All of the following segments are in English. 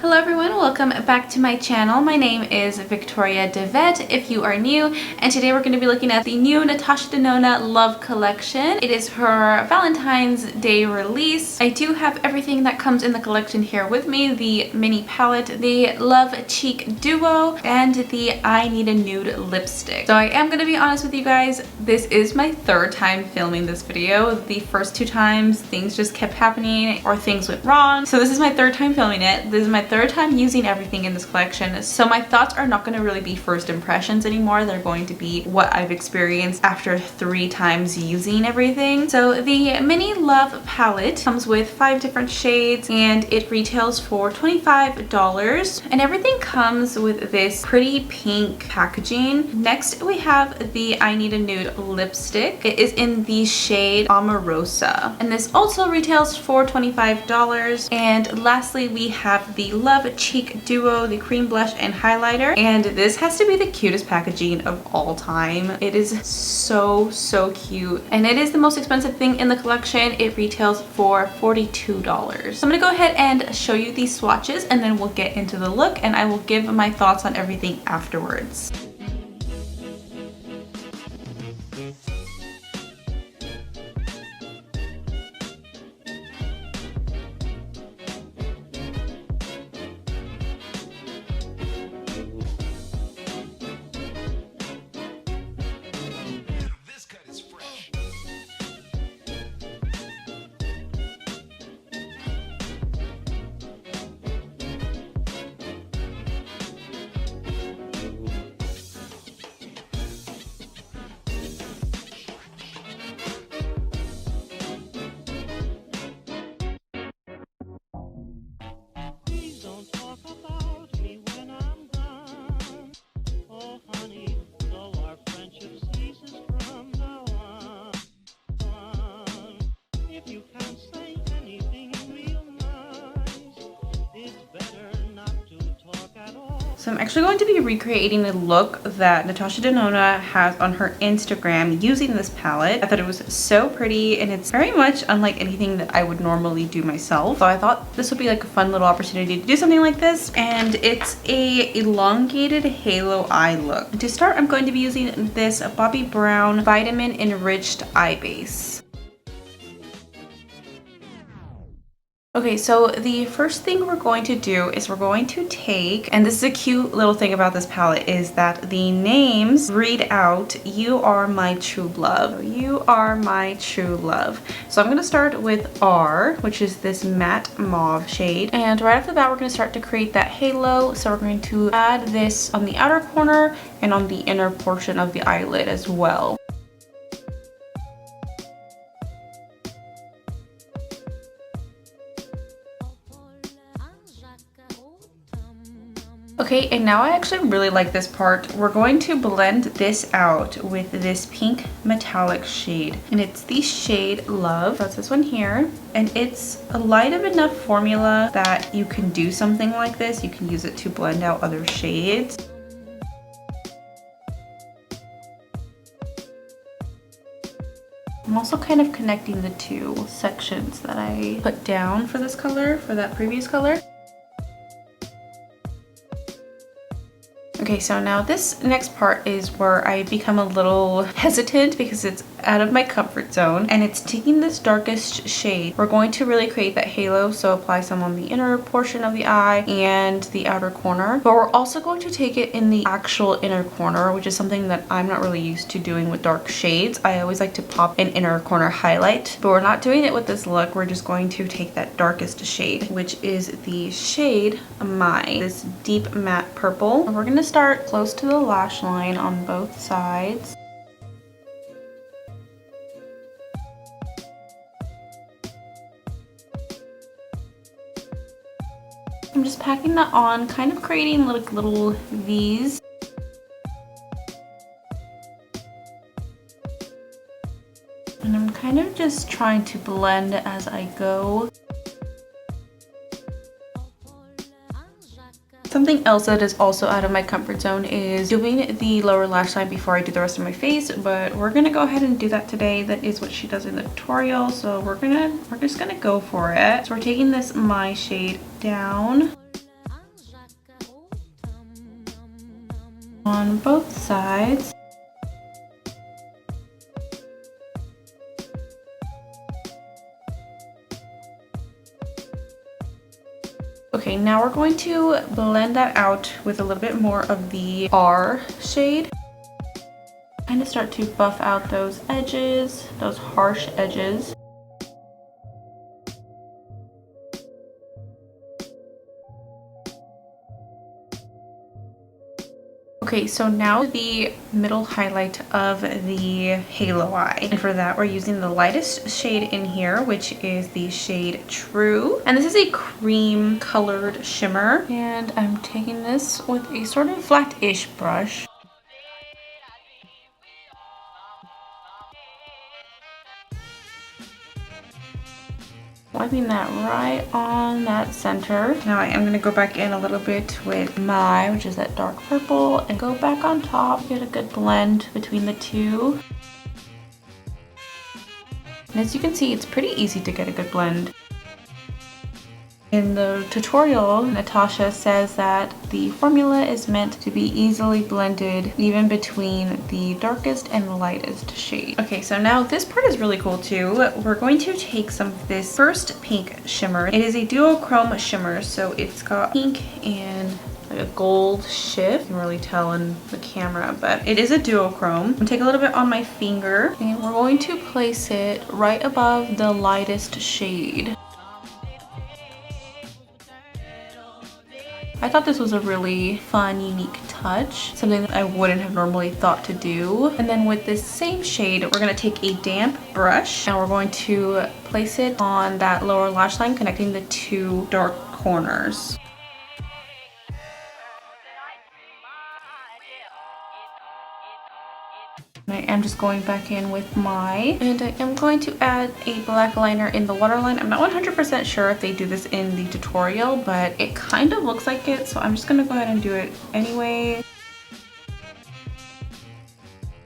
Hello everyone, welcome back to my channel. My name is Victoria DeVette if you are new, and today we're going to be looking at the new Natasha Denona Love collection. It is her Valentine's Day release. I do have everything that comes in the collection here with me: the mini palette, the Love Cheek Duo, and the I Need a Nude lipstick. So I am going to be honest with you guys, this is my third time filming this video. The first two times things just kept happening or things went wrong. So this is my third time filming it. This is my third time using everything in this collection, so my thoughts are not going to really be first impressions anymore. They're going to be what I've experienced after 3 times using everything. So the mini Love palette comes with 5 different shades and it retails for $25, and everything comes with this pretty pink packaging. Next we have the I Need a Nude lipstick. It is in the shade Amorosa, and this also retails for $25. And lastly we have the Love Cheek Duo, the cream blush and highlighter, and this has to be the cutest packaging of all time. It is so cute, and it is the most expensive thing in the collection. It retails for $42. So I'm gonna go ahead and show you these swatches, and then we'll get into the look and I will give my thoughts on everything afterwards. So I'm actually going to be recreating the look that Natasha Denona has on her Instagram using this palette. I thought it was so pretty, and it's very much unlike anything that I would normally do myself. So I thought this would be like a fun little opportunity to do something like this. And it's a elongated halo eye look. To start, I'm going to be using this Bobbi Brown Vitamin Enriched Eye Base. Okay, so the first thing we're going to do is we're going to take, and this is a cute little thing about this palette, is that the names read out, "You are my true love." You are my true love. So I'm going to start with R, which is this matte mauve shade. And right off the bat, we're going to start to create that halo. So we're going to add this on the outer corner and on the inner portion of the eyelid as well. Okay, and now I actually really like this part. We're going to blend this out with this pink metallic shade, and it's the shade Love. That's this one here, and it's a light enough formula that you can do something like this. You can use it to blend out other shades. I'm also kind of connecting the two sections that I put down for this color, for that previous color. Okay, so now this next part is where I become a little hesitant because it's out of my comfort zone, and it's taking this darkest shade. We're going to really create that halo, so apply some on the inner portion of the eye and the outer corner, but we're also going to take it in the actual inner corner, which is something that I'm not really used to doing with dark shades. I always like to pop an inner corner highlight, but we're not doing it with this look. We're just going to take that darkest shade, which is the shade Mine, this deep matte purple. And we're going to start close to the lash line on both sides. I'm just packing that on, kind of creating like little V's. And I'm kind of just trying to blend as I go. Something else that is also out of my comfort zone is doing the lower lash line before I do the rest of my face, but we're gonna go ahead and do that today. That is what she does in the tutorial, so we're just gonna go for it. So we're taking this My shade down. on both sides. Okay, now we're going to blend that out with a little bit more of the R shade. Kind of start to buff out those edges, those harsh edges. Okay, so now the middle highlight of the halo eye. And for that, we're using the lightest shade in here, which is the shade True. And this is a cream colored shimmer. And I'm taking this with a sort of flat-ish brush. Wiping that right on that center. Now I am going to go back in a little bit with my, which is that dark purple, and go back on top, get a good blend between the two. And as you can see, it's pretty easy to get a good blend. In the tutorial, Natasha says that the formula is meant to be easily blended even between the darkest and the lightest shade. Okay, so now this part is really cool too. We're going to take some of this first pink shimmer. It is a duochrome shimmer, so it's got pink and like a gold shift. You can really tell in the camera, but it is a duochrome. I'm gonna take a little bit on my finger and we're going to place it right above the lightest shade. I thought this was a really fun, unique touch, something that I wouldn't have normally thought to do. And then with this same shade, we're gonna take a damp brush and we're going to place it on that lower lash line, connecting the two dark corners. I am just going back in with and I am going to add a black liner in the waterline. I'm not 100% sure if they do this in the tutorial, but it kind of looks like it, so I'm just gonna go ahead and do it anyway.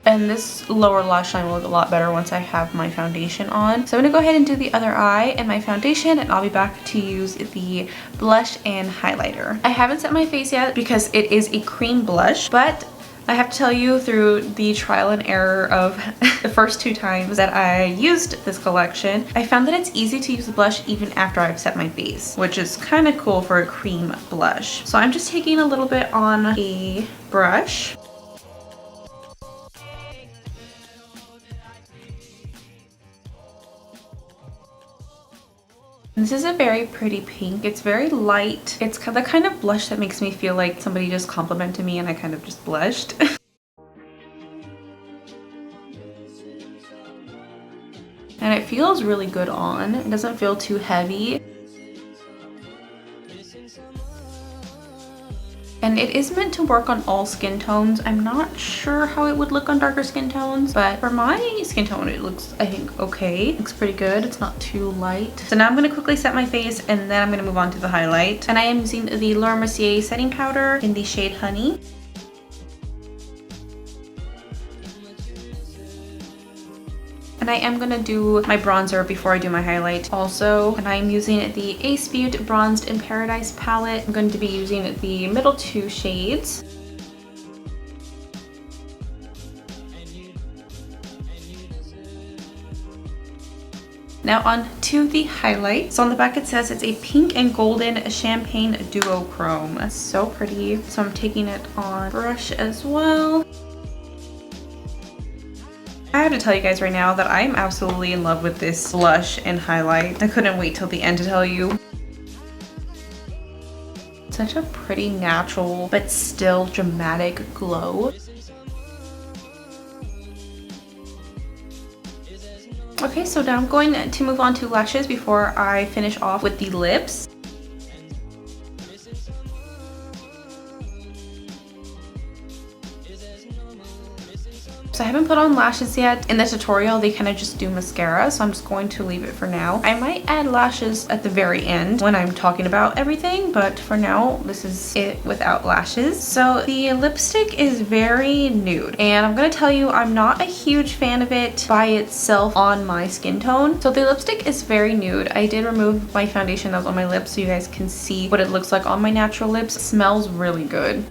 And this lower lash line will look a lot better once I have my foundation on. So I'm gonna go ahead and do the other eye and my foundation, and I'll be back to use the blush and highlighter. I haven't set my face yet because it is a cream blush, but I have to tell you, through the trial and error of the first 2 times that I used this collection, I found that it's easy to use the blush even after I've set my face, which is kind of cool for a cream blush. So I'm just taking a little bit on a brush. This is a very pretty pink. It's very light. It's the kind of blush that makes me feel like somebody just complimented me and I kind of just blushed. And it feels really good on. It doesn't feel too heavy. And it is meant to work on all skin tones. I'm not sure how it would look on darker skin tones, but for my skin tone, it looks, I think, okay. It looks pretty good. It's not too light. So now I'm gonna quickly set my face and then I'm gonna move on to the highlight. And I am using the Mercier setting powder in the shade Honey. And I am gonna do my bronzer before I do my highlight also. And I'm using the Ace Beauty Bronzed in Paradise palette. I'm going to be using the middle 2 shades. Now on to the highlight. So on the back it says it's a pink and golden champagne duochrome. That's so pretty. So I'm taking it on brush as well. I have to tell you guys right now that I'm absolutely in love with this blush and highlight. I couldn't wait till the end to tell you. Such a pretty natural but still dramatic glow. Okay, so now I'm going to move on to lashes before I finish off with the lips. So I haven't put on lashes yet. In the tutorial, they kind of just do mascara, so I'm just going to leave it for now. I might add lashes at the very end when I'm talking about everything, but for now, this is it without lashes. So the lipstick is very nude, and I'm gonna tell you, I'm not a huge fan of it by itself on my skin tone. So the lipstick is very nude. I did remove my foundation that was on my lips so you guys can see what it looks like on my natural lips. It smells really good.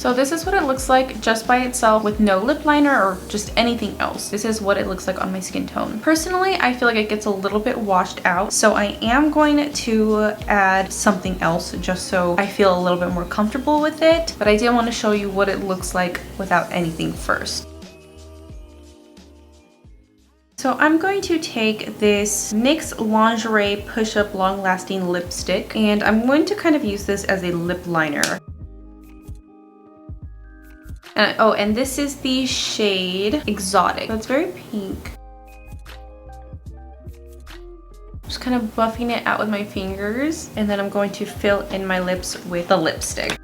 So this is what it looks like just by itself with no lip liner or just anything else. This is what it looks like on my skin tone. Personally, I feel like it gets a little bit washed out, so I am going to add something else just so I feel a little bit more comfortable with it, but I did want to show you what it looks like without anything first. So I'm going to take this NYX Lingerie Push-Up Long Lasting Lipstick, and I'm going to kind of use this as a lip liner. Oh, and this is the shade Exotic. So it's very pink. Just kind of buffing it out with my fingers, and then I'm going to fill in my lips with the lipstick.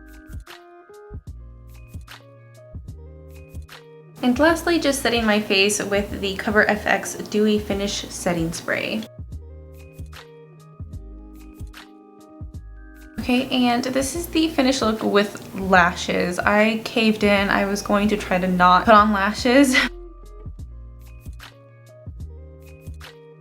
And lastly, just setting my face with the Cover FX Dewy Finish Setting Spray. Okay, and this is the finished look with lashes. I caved in. I was going to try to not put on lashes.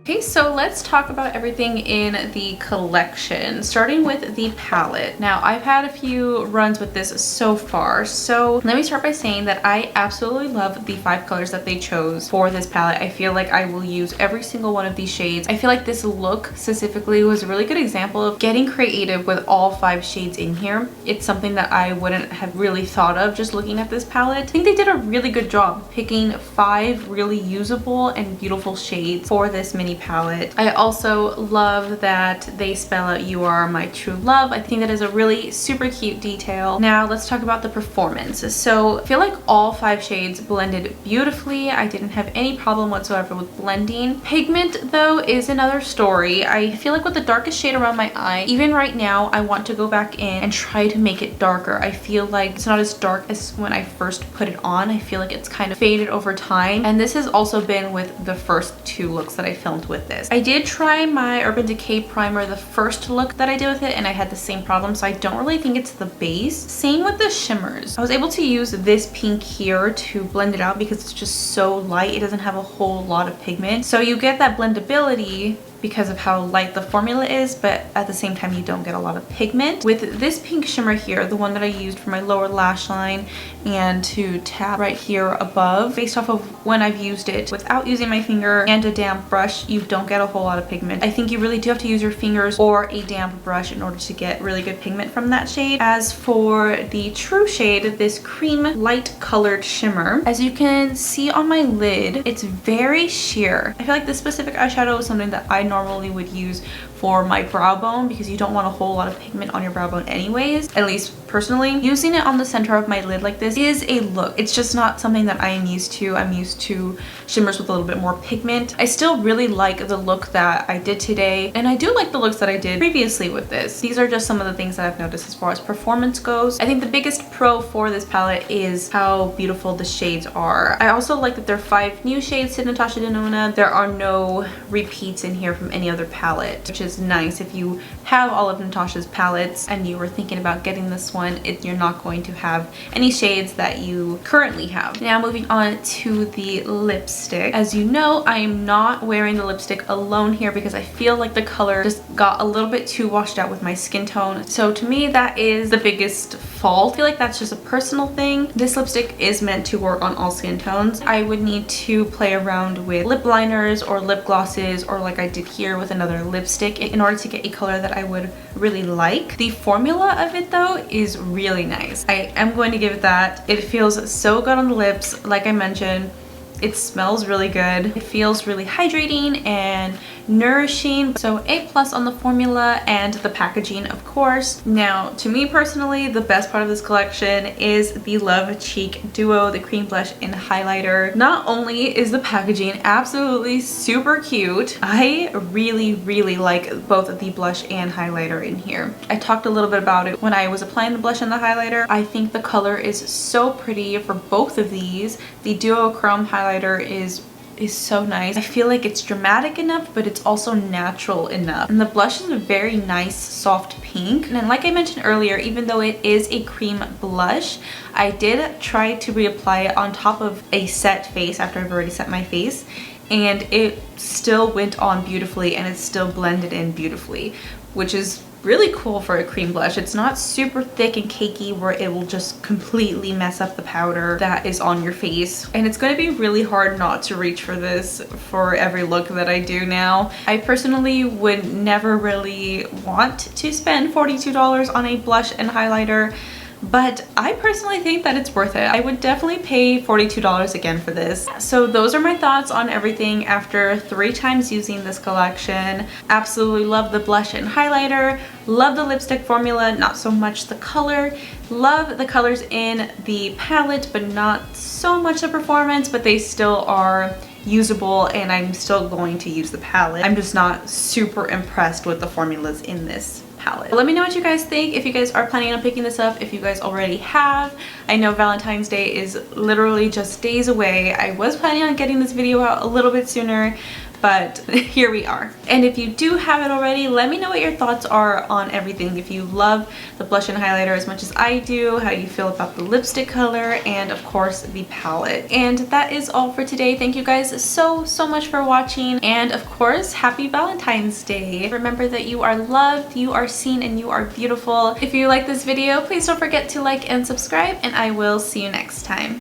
Okay, so let's talk about everything in the collection, starting with the palette. Now, I've had a few runs with this so far, so let me start by saying that I absolutely love the 5 colors that they chose for this palette. I feel like I will use every single one of these shades. I feel like this look specifically was a really good example of getting creative with all 5 shades in here. It's something that I wouldn't have really thought of just looking at this palette. I think they did a really good job picking 5 really usable and beautiful shades for this mini palette. I also love that they spell out "You are my true love." I think that is a really super cute detail. Now let's talk about the performance. So I feel like all 5 shades blended beautifully. I didn't have any problem whatsoever with blending. Pigment though is another story. I feel like with the darkest shade around my eye, even right now, I want to go back in and try to make it darker. I feel like it's not as dark as when I first put it on. I feel like it's kind of faded over time, and this has also been with the first 2 looks that I filmed with this. I did try my Urban Decay primer the first look that I did with it, and I had the same problem, so I don't really think it's the base. Same with the shimmers. I was able to use this pink here to blend it out because it's just so light. It doesn't have a whole lot of pigment, so you get that blendability because of how light the formula is, but at the same time you don't get a lot of pigment. With this pink shimmer here, the one that I used for my lower lash line and to tap right here above, based off of when I've used it without using my finger and a damp brush, you don't get a whole lot of pigment. I think you really do have to use your fingers or a damp brush in order to get really good pigment from that shade. As for the true shade, this cream light colored shimmer, as you can see on my lid, it's very sheer. I feel like this specific eyeshadow is something that I normally would use for my brow bone because you don't want a whole lot of pigment on your brow bone anyways, at least personally. Using it on the center of my lid like this is a look. It's just not something that I am used to. I'm used to shimmers with a little bit more pigment. I still really like the look that I did today, and I do like the looks that I did previously with this. These are just some of the things that I've noticed as far as performance goes. I think the biggest pro for this palette is how beautiful the shades are. I also like that there are 5 new shades to Natasha Denona. There are no repeats in here from any other palette, which is nice. If you have all of Natasha's palettes and you were thinking about getting this one, you're not going to have any shades that you currently have. Now moving on to the lipstick. As you know, I am not wearing the lipstick alone here because I feel like the color just got a little bit too washed out with my skin tone. So to me, that is the biggest fault. I feel like that's just a personal thing. This lipstick is meant to work on all skin tones. I would need to play around with lip liners or lip glosses, or like I did here with another lipstick, in order to get a color that I would really like. The formula of it though is really nice. I am going to give it that. It feels so good on the lips. Like I mentioned, it smells really good. It feels really hydrating and nourishing. So A+ on the formula and the packaging, of course. Now, to me personally, the best part of this collection is the Love Cheek Duo, the cream blush and highlighter. Not only is the packaging absolutely super cute, I really like both the blush and highlighter in here. I talked a little bit about it when I was applying the blush and the highlighter. I think the color is so pretty for both of these. The duochrome highlighter is so nice. I feel like it's dramatic enough, but it's also natural enough. And the blush is a very nice soft pink. And then, like I mentioned earlier, even though it is a cream blush, I did try to reapply it on top of a set face after I've already set my face, and it still went on beautifully and it still blended in beautifully, which is really cool for a cream blush. It's not super thick and cakey where it will just completely mess up the powder that is on your face. And it's going to be really hard not to reach for this for every look that I do now. I personally would never really want to spend $42 on a blush and highlighter, but I personally think that it's worth it. I would definitely pay $42 again for this. So those are my thoughts on everything after 3 times using this collection. Absolutely love the blush and highlighter. Love the lipstick formula, not so much the color. Love the colors in the palette, but not so much the performance, but they still are usable and I'm still going to use the palette. I'm just not super impressed with the formulas in this palette. Let me know what you guys think, if you guys are planning on picking this up, if you guys already have. I know Valentine's Day is literally just days away. I was planning on getting this video out a little bit sooner, but here we are. And if you do have it already, let me know what your thoughts are on everything. If you love the blush and highlighter as much as I do, how you feel about the lipstick color, and of course the palette. And that is all for today. Thank you guys so much for watching, and of course happy Valentine's Day. Remember that you are loved, you are seen, and you are beautiful. If you like this video, please don't forget to like and subscribe, and I will see you next time.